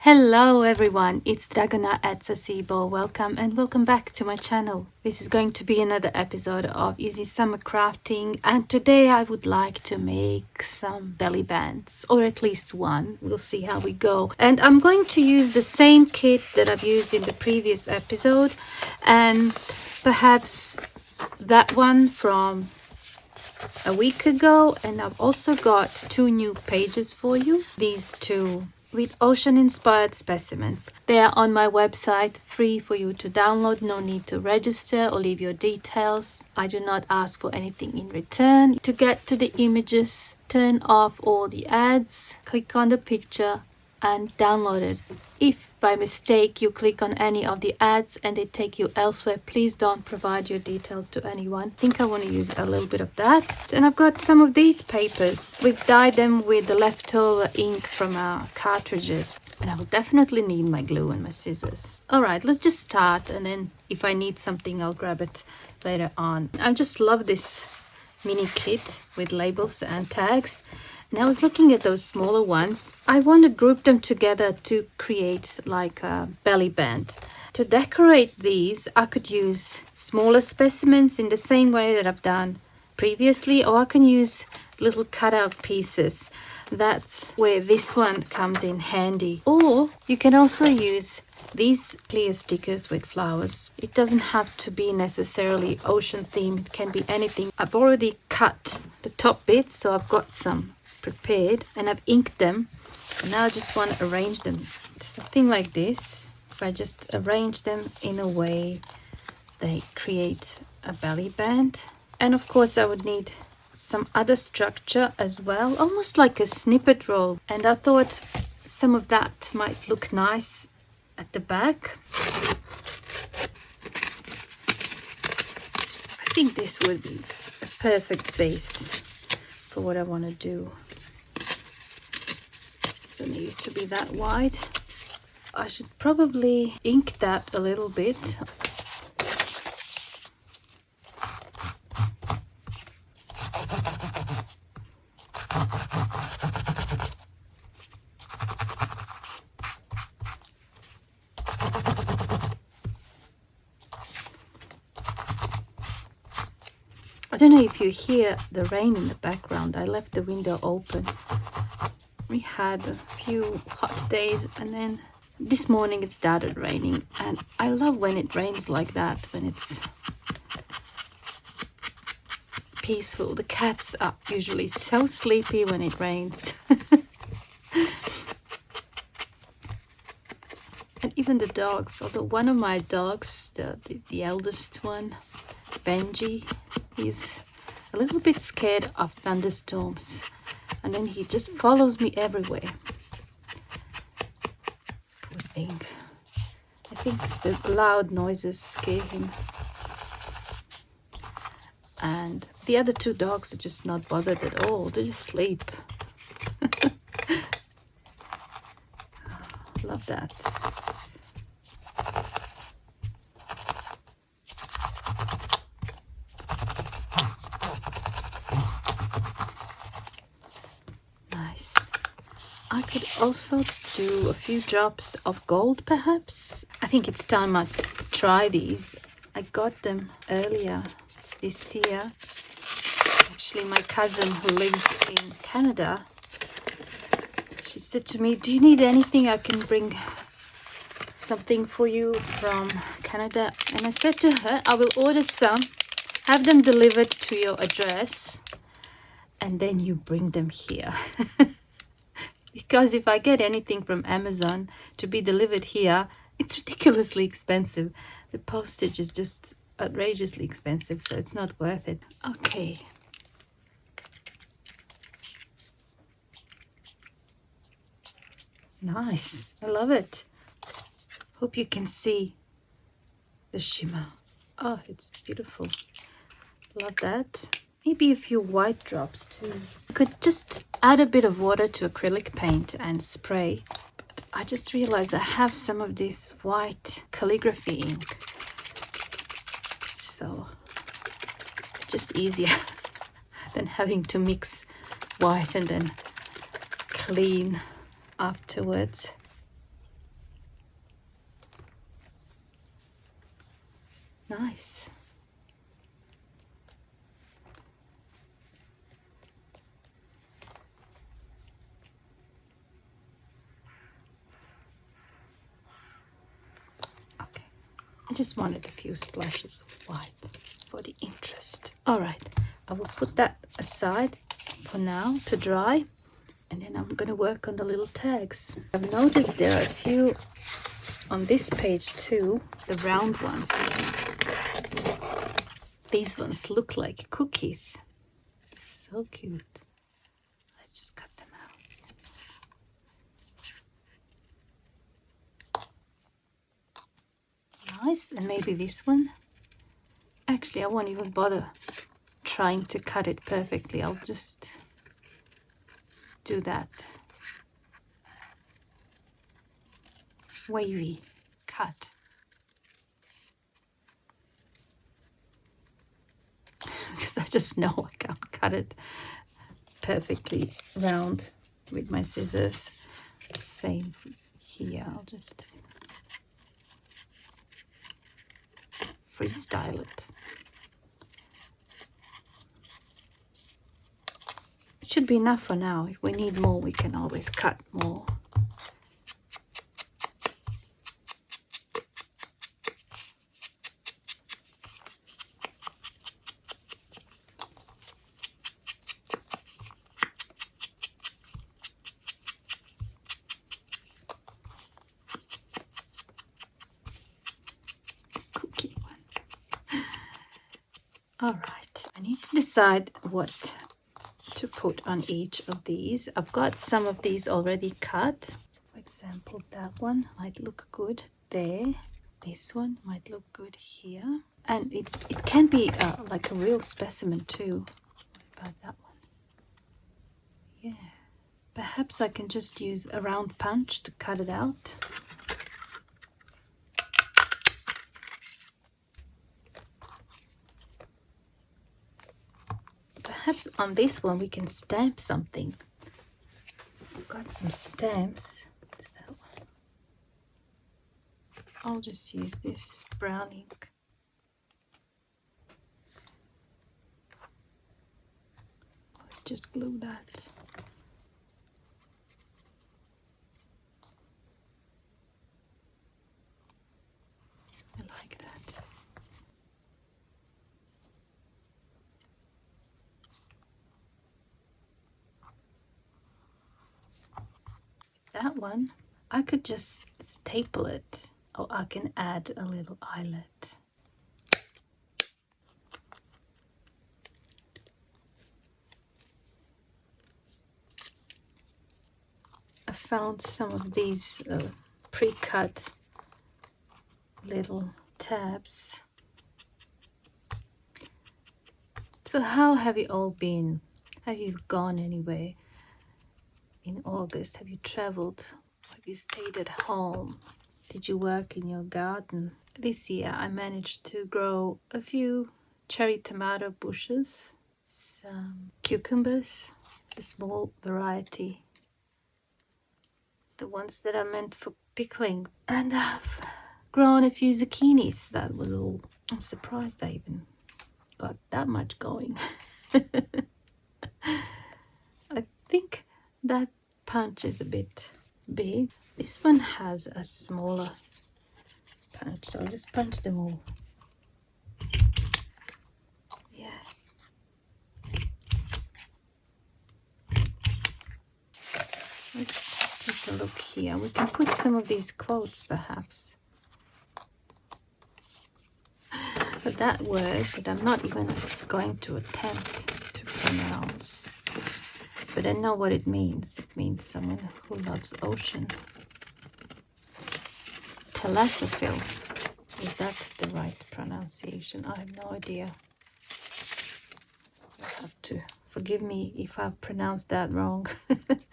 Hello everyone, it's Dragona at Saacibo. Welcome and welcome back to my channel. This is going to be another episode of Easy Summer Crafting, and today I would like to make some belly bands, or at least one. We'll see how we go. And I'm going to use the same kit that I've used in the previous episode, and perhaps that one from a week ago. And I've also got two new pages for you. These two with ocean inspired specimens. They are on my website, free for you to download. No need to register or leave your details. I do not ask for anything in return. To get to the images, turn off all the ads, click on the picture and download it. If by mistake you click on any of the ads and they take you elsewhere, please don't provide your details to anyone. I think I want to use a little bit of that. And I've got some of these papers. We've dyed them with the leftover ink from our cartridges. And I will definitely need my glue and my scissors. All right, let's just start, and then if I need something, I'll grab it later on. I just love this mini kit with labels and tags. And I was looking at those smaller ones. I want to group them together to create like a belly band. To decorate these, I could use smaller specimens in the same way that I've done previously, or I can use little cutout pieces. That's where this one comes in handy. Or you can also use these clear stickers with flowers. It doesn't have to be necessarily ocean theme. It can be anything. I've already cut the top bits, so I've got some prepared and I've inked them, and now I just want to arrange them something like this. If I just arrange them in a way they create a belly band. And of course I would need some other structure as well, almost like a snippet roll, and I thought some of that might look nice at the back. I think this would be a perfect base for what I want to do. Don't need it to be that wide. I should probably ink that a little bit. I don't know if you hear the rain in the background. I left the window open. We had a few hot days, and then this morning it started raining, and I love when it rains like that, when it's peaceful. The cats are usually so sleepy when it rains. And even the dogs, although one of my dogs, the eldest one, Benji, he's a little bit scared of thunderstorms, and then he just follows me everywhere. Poor thing. I think the loud noises scare him. And the other two dogs are just not bothered at all. They just sleep. Love that. I could also do a few drops of gold perhaps. I think it's time I try these. I got them earlier this year. Actually, my cousin who lives in Canada, she said to me, do you need anything? I can bring something for you from Canada. And I said to her, I will order some, have them delivered to your address, and then you bring them here. Because if I get anything from Amazon to be delivered here, it's ridiculously expensive. The postage is just outrageously expensive, so it's not worth it. Okay. Nice. I love it. Hope you can see the shimmer. Oh, it's beautiful. Love that. Maybe a few white drops too. I could just add a bit of water to acrylic paint and spray. But I just realized I have some of this white calligraphy ink. So it's just easier than having to mix white and then clean afterwards. nice. Okay, I just wanted a few splashes of white for the interest. All right, I will put that aside for now to dry, and then I'm gonna work on the little tags. I've noticed there are a few on this page too, the round ones. These ones look like cookies. So cute. Let's just cut them out. Nice, and maybe this one. Actually, I won't even bother trying to cut it perfectly. I'll just do that wavy cut. Because I just know I can't cut it perfectly round with my scissors. Same here. I'll just freestyle it. It should be enough for now. If we need more, we can always cut more. All right, I need to decide what to put on each of these. I've got some of these already cut. For example, that one might look good there. This one might look good here. And it can be like a real specimen too. What about that one? Yeah. Perhaps I can just use a round punch to cut it out. Perhaps on this one we can stamp something. I've got some stamps. What's that one? I'll just use this brown ink. Let's just glue that. I like that. That one, I could just staple it, or I can add a little eyelet. I found some of these pre-cut little tabs. So how have you all been? Have you gone anywhere in August? Have you traveled? Have you stayed at home? Did you work in your garden? This year I managed to grow a few cherry tomato bushes, some cucumbers, the small variety, the ones that are meant for pickling, and I've grown a few zucchinis. That was all. I'm surprised I even got that much going. I think that punch is a bit big. This one has a smaller punch, so I'll just punch them all. Yeah. Let's take a look here. We can put some of these quotes perhaps. But that word that I'm not even going to attempt to pronounce. But I know what it means. It means someone who loves ocean. Telassophil. Is that the right pronunciation? I have no idea. You have to forgive me if I've pronounced that wrong. Let's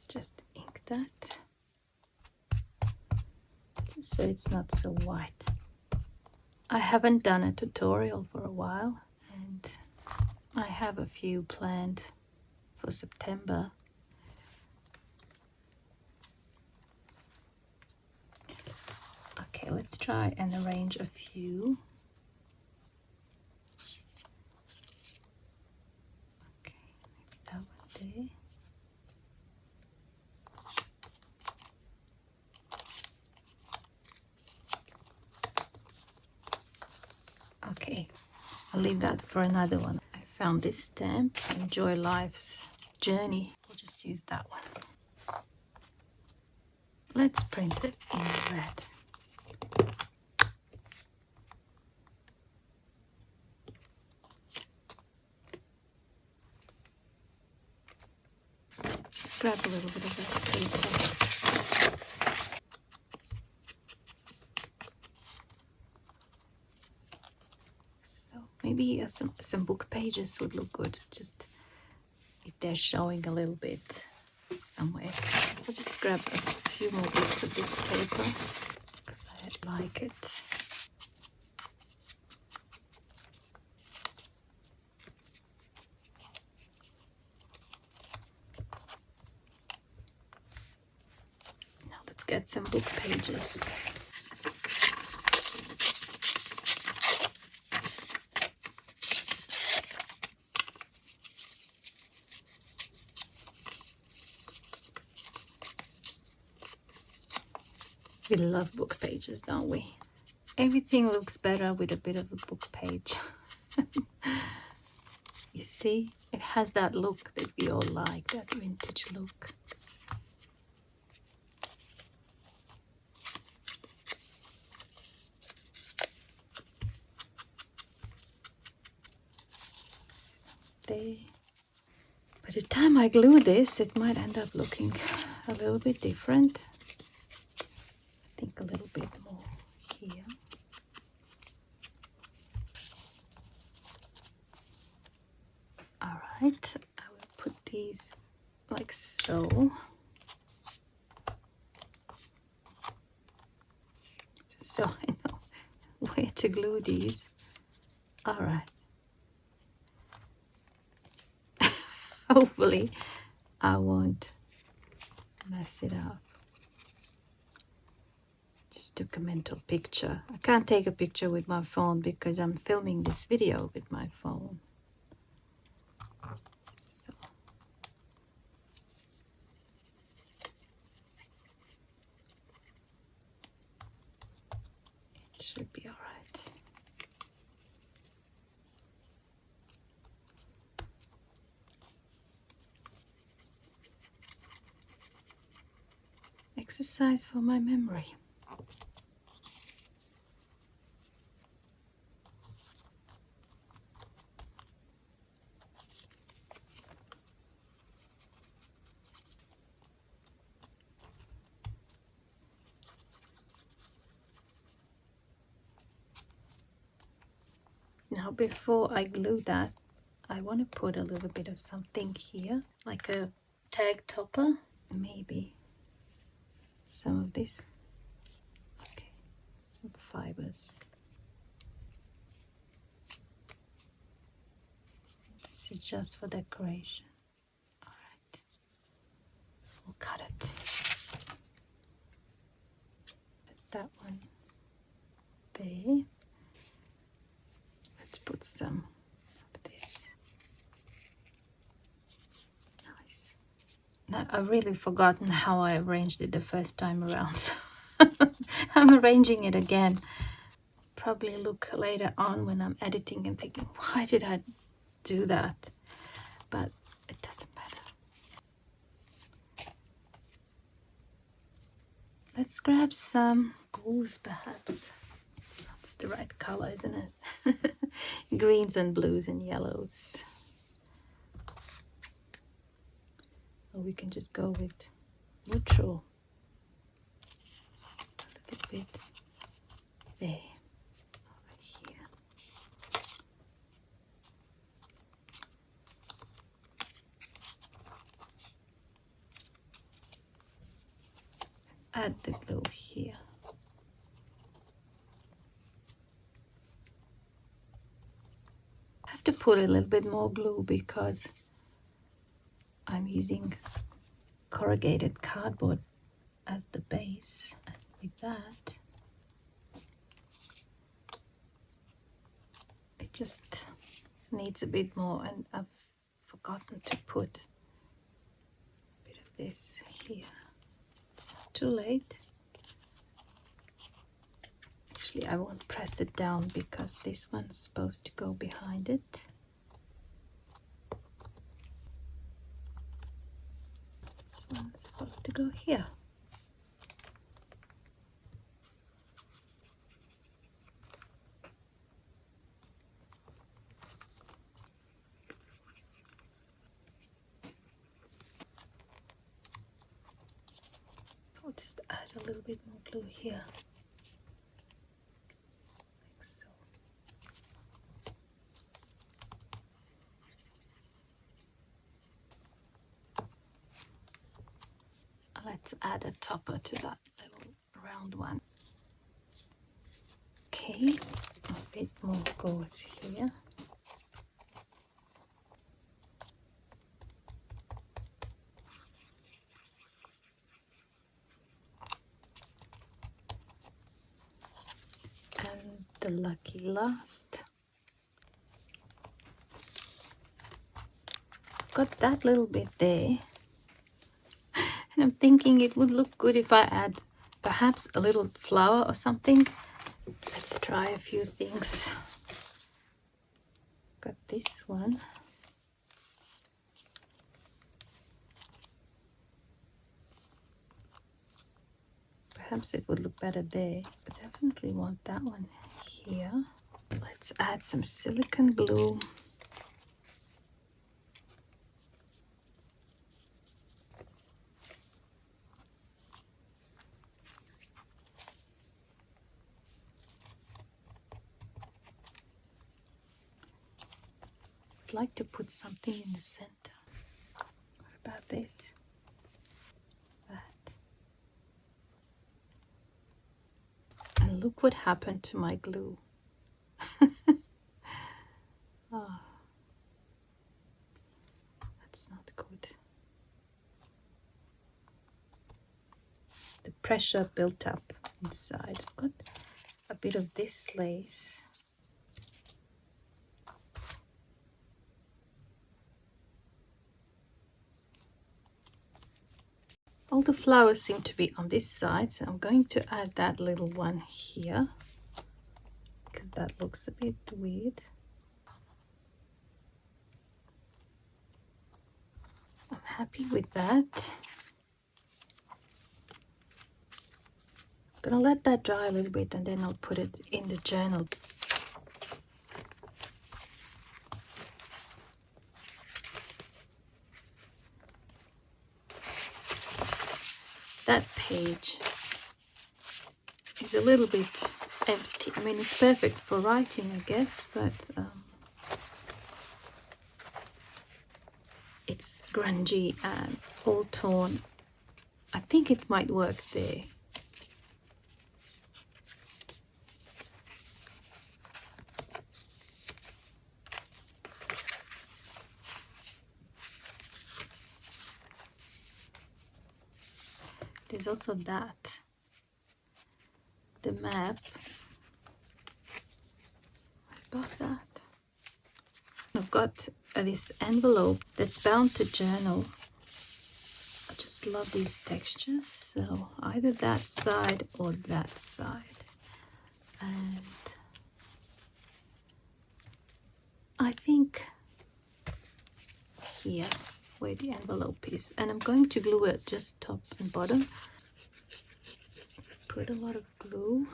just ink that. So it's not so white. I haven't done a tutorial for a while, and I have a few planned for September. let's try and arrange a few. Okay, maybe that one there. Okay, I'll leave that for another one. I found this stamp, Enjoy Life's Journey. We'll just use that one. Let's print it in red. Let's grab a little bit of that paper. So maybe some book pages would look good, just if they're showing a little bit somewhere. I'll just grab a few more bits of this paper because I like it. Now let's get some book pages. We love book pages, don't we? Everything looks better with a bit of a book page. You see, it has that look that we all like, that vintage look. There. By the time I glue this, it might end up looking a little bit different. I think a little bit more here. All right, I will put these like so. So I know where to glue these. All right. Hopefully I won't mess it up. Just took a mental picture. I can't take a picture with my phone because I'm filming this video with my phone. So. It should be all right. Exercise for my memory. Now before I glue that, I want to put a little bit of something here, like a tag topper, maybe some of this. Okay, some fibers. This is just for decoration. All right, we'll cut it. Put that one there. Let's put some of this. Nice. Now, I've really forgotten how I arranged it the first time around. So I'm arranging it again. Probably look later on when I'm editing and thinking, why did I do that? But it doesn't matter. Let's grab some blues, perhaps. That's the right color, isn't it? Greens and blues and yellows. Or we can just go with neutral. A little bit there. Over here. Add the glue here. I have to put a little bit more glue because I'm using corrugated cardboard as the base. And with that, just needs a bit more, and I've forgotten to put a bit of this here. It's not too late. Actually, I won't press it down because this one's supposed to go behind it. This one's supposed to go here. I'll just add a little bit more glue here. Like so. Let's add a topper to that little round one. Okay, a bit more goes here. And the lucky last. Got that little bit there. And I'm thinking it would look good if I add perhaps a little flower or something. Let's try a few things. Got this one. Perhaps it would look better there, but definitely want that one here. Let's add some silicone glue. I'd like to put something in the center. What about this? That. And look what happened to my glue. Oh, that's not good. The pressure built up inside. I've got a bit of this lace. All the flowers seem to be on this side, so I'm going to add that little one here because that looks a bit weird. I'm happy with that. I'm gonna let that dry a little bit and then I'll put it in the journal. That page is a little bit empty. I mean, it's perfect for writing, I guess, but it's grungy and all torn. I think it might work there. There's also that, the map. What about that? I've got this envelope that's bound to journal. I just love these textures, so either that side or that side. And I think here where the envelope is, and I'm going to glue it just top and bottom. Put a lot of glue.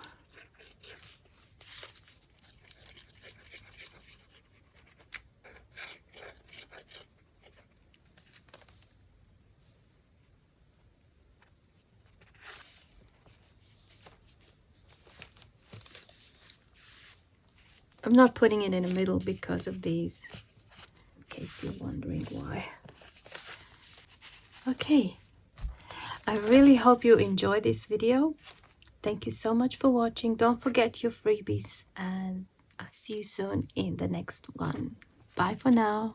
I'm not putting it in the middle because of these, in case you're wondering why. Okay, I really hope you enjoyed this video. Thank you so much for watching. Don't forget your freebies, and I'll see you soon in the next one. Bye for now.